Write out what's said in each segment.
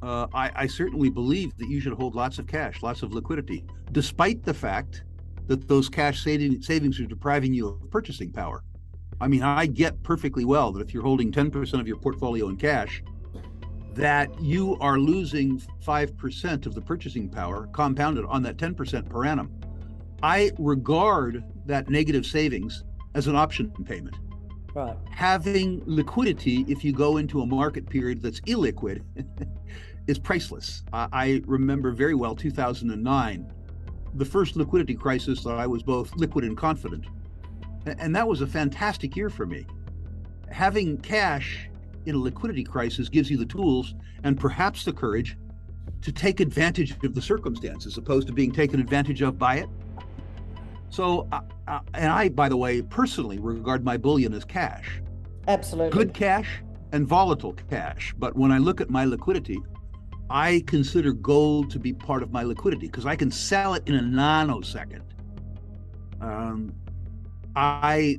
I certainly believe that you should hold lots of cash, lots of liquidity, despite the fact that those cash savings are depriving you of purchasing power. I mean, I get perfectly well that if you're holding 10% of your portfolio in cash, that you are losing 5% of the purchasing power compounded on that 10% per annum. I regard that negative savings as an option payment. Right. Having liquidity, if you go into a market period that's illiquid, is priceless. I remember very well 2009, the first liquidity crisis that I was both liquid and confident. And that was a fantastic year for me. Having cash in a liquidity crisis gives you the tools and perhaps the courage to take advantage of the circumstance as opposed to being taken advantage of by it. So, and I, by the way, personally regard my bullion as cash. Absolutely. Good cash and volatile cash. But when I look at my liquidity, I consider gold to be part of my liquidity because I can sell it in a nanosecond. I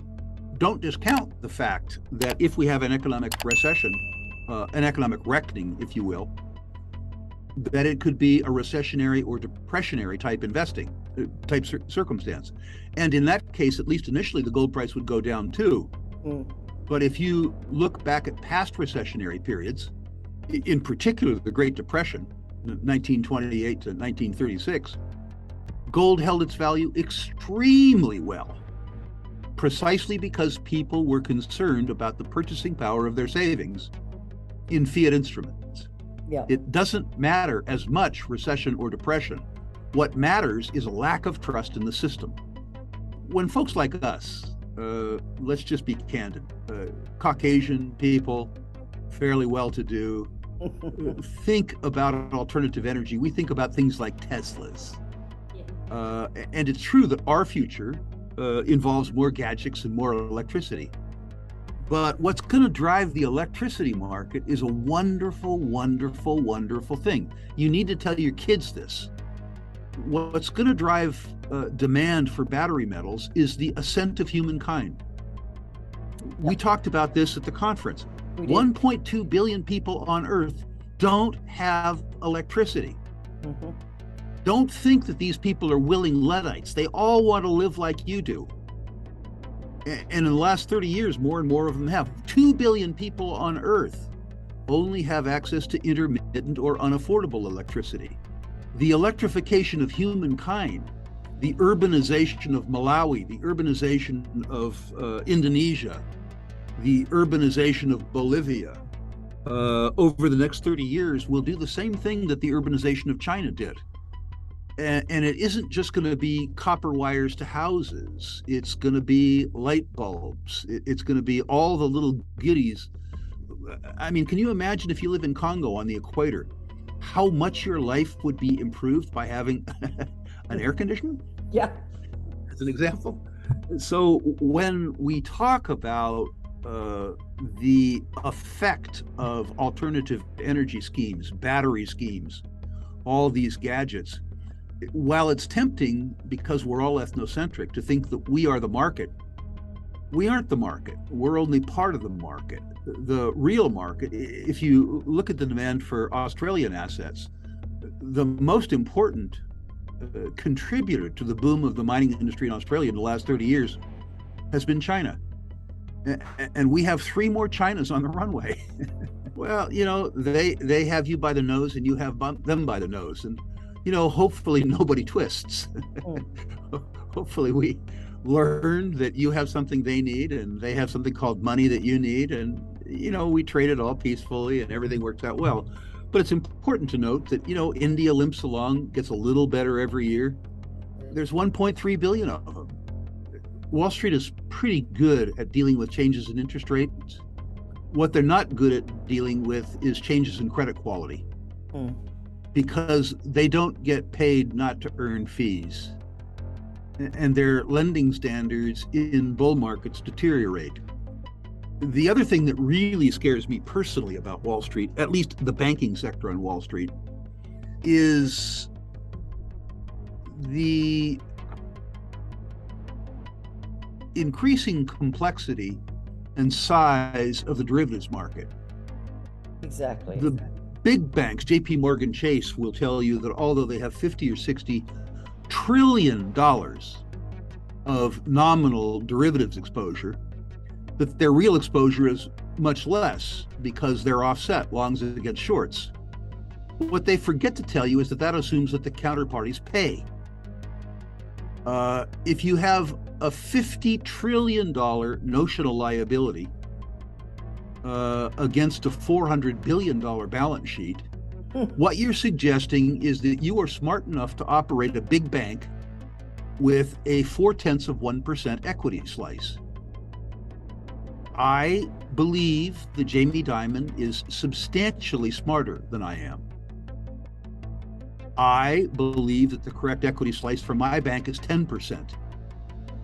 don't discount the fact that if we have an economic recession, an economic reckoning, if you will, that it could be a recessionary or depressionary type investing type circumstance. And in that case, at least initially, the gold price would go down too. But if you look back at past recessionary periods, in particular the Great Depression, 1928 to 1936, gold held its value extremely well, precisely because people were concerned about the purchasing power of their savings in fiat instruments. Yeah. It doesn't matter as much recession or depression. What matters is a lack of trust in the system. When folks like us, let's just be candid, Caucasian people, fairly well-to-do, think about alternative energy, we think about things like Teslas. And it's true that our future involves more gadgets and more electricity. But what's going to drive the electricity market is a wonderful, wonderful, wonderful thing. You need to tell your kids this. What's going to drive demand for battery metals is the ascent of humankind. We talked about this at the conference. 1.2 billion people on Earth don't have electricity. Don't think that these people are willing Luddites. They all want to live like you do. And in the last 30 years, more and more of them have. 2 billion people on Earth only have access to intermittent or unaffordable electricity. The electrification of humankind, the urbanization of Malawi, the urbanization of Indonesia, the urbanization of Bolivia, over the next 30 years will do the same thing that the urbanization of China did. And it isn't just going to be copper wires to houses. It's going to be light bulbs. It's going to be all the little goodies. I mean, can you imagine if you live in Congo on the equator, how much your life would be improved by having an air conditioner? Yeah. As an example. So when we talk about the effect of alternative energy schemes, battery schemes, all these gadgets, while it's tempting because we're all ethnocentric to think that we are the market, we aren't the market. We're only part of the market. The real market, if you look at the demand for Australian assets, the most important contributor to the boom of the mining industry in Australia in the last 30 years has been China. And we have 3 more Chinas on the runway. Well, you know, they have you by the nose and you have them by the nose. And you know, hopefully nobody twists. Hopefully we learn that you have something they need and they have something called money that you need. And, you know, we trade it all peacefully and everything works out well. But it's important to note that, you know, India limps along, gets a little better every year. There's 1.3 billion of them. Wall Street is pretty good at dealing with changes in interest rates. What they're not good at dealing with is changes in credit quality. Because they don't get paid not to earn fees. And their lending standards in bull markets deteriorate. The other thing that really scares me personally about Wall Street, at least the banking sector on Wall Street, is the increasing complexity and size of the derivatives market. Exactly. Big banks, JP Morgan Chase, will tell you that although they have 50 or 60 trillion dollars of nominal derivatives exposure, that their real exposure is much less because they're offset longs against shorts. What they forget to tell you is that that assumes that the counterparties pay. If you have a $50 trillion notional liability against a $400 billion balance sheet, what you're suggesting is that you are smart enough to operate a big bank with a 0.4% equity slice. I believe that Jamie Dimon is substantially smarter than I am. I believe that the correct equity slice for my bank is 10%.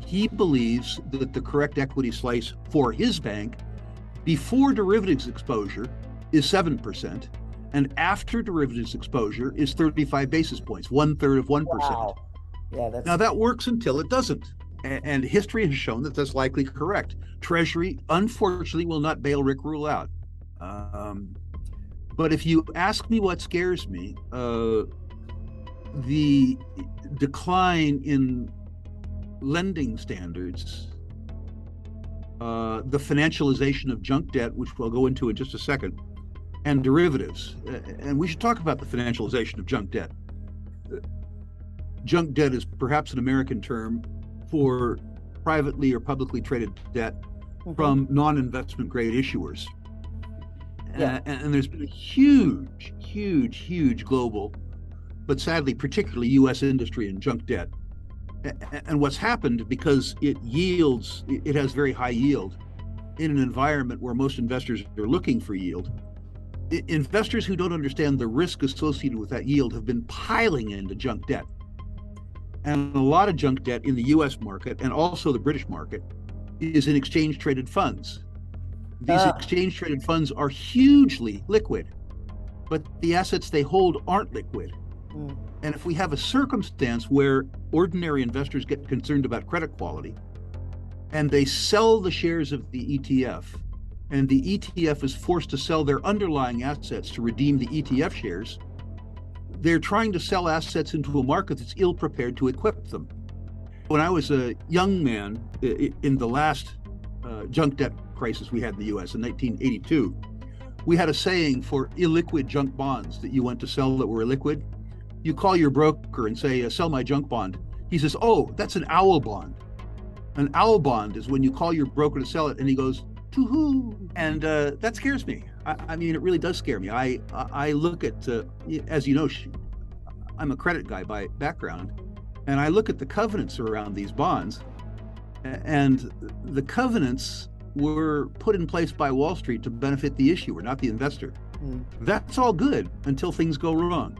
He believes that the correct equity slice for his bank before derivatives exposure is 7%, and after derivatives exposure is 35 basis points, 1/3 of 1%. Wow. Yeah, Now that works until it doesn't. And history has shown that that's likely correct. Treasury, unfortunately, will not bail Rick Rule out. But if you ask me what scares me, the decline in lending standards, the financialization of junk debt, which we'll go into in just a second, and derivatives. And we should talk about the financialization of junk debt. Junk debt is perhaps an American term for privately or publicly traded debt from non-investment grade issuers. Yeah. And there's been a huge global, but sadly, particularly U.S. industry in junk debt. And what's happened, because it has very high yield in an environment where most investors are looking for yield, investors who don't understand the risk associated with that yield have been piling into junk debt. And a lot of junk debt in the U.S. market and also the British market is in exchange-traded funds. These exchange-traded funds are hugely liquid, but the assets they hold aren't liquid. And if we have a circumstance where ordinary investors get concerned about credit quality and they sell the shares of the ETF, and the ETF is forced to sell their underlying assets to redeem the ETF shares, they're trying to sell assets into a market that's ill-prepared to equip them. When I was a young man in the last junk debt crisis we had in the U.S. in 1982, we had a saying for illiquid junk bonds that you went to sell that were illiquid. You call your broker and say, sell my junk bond. He says, oh, that's an owl bond. An owl bond is when you call your broker to sell it and he goes, to-hoo. And that scares me. I mean, it really does scare me. I look at, as you know, I'm a credit guy by background, and I look at the covenants around these bonds, and the covenants were put in place by Wall Street to benefit the issuer, not the investor. That's all good until things go wrong.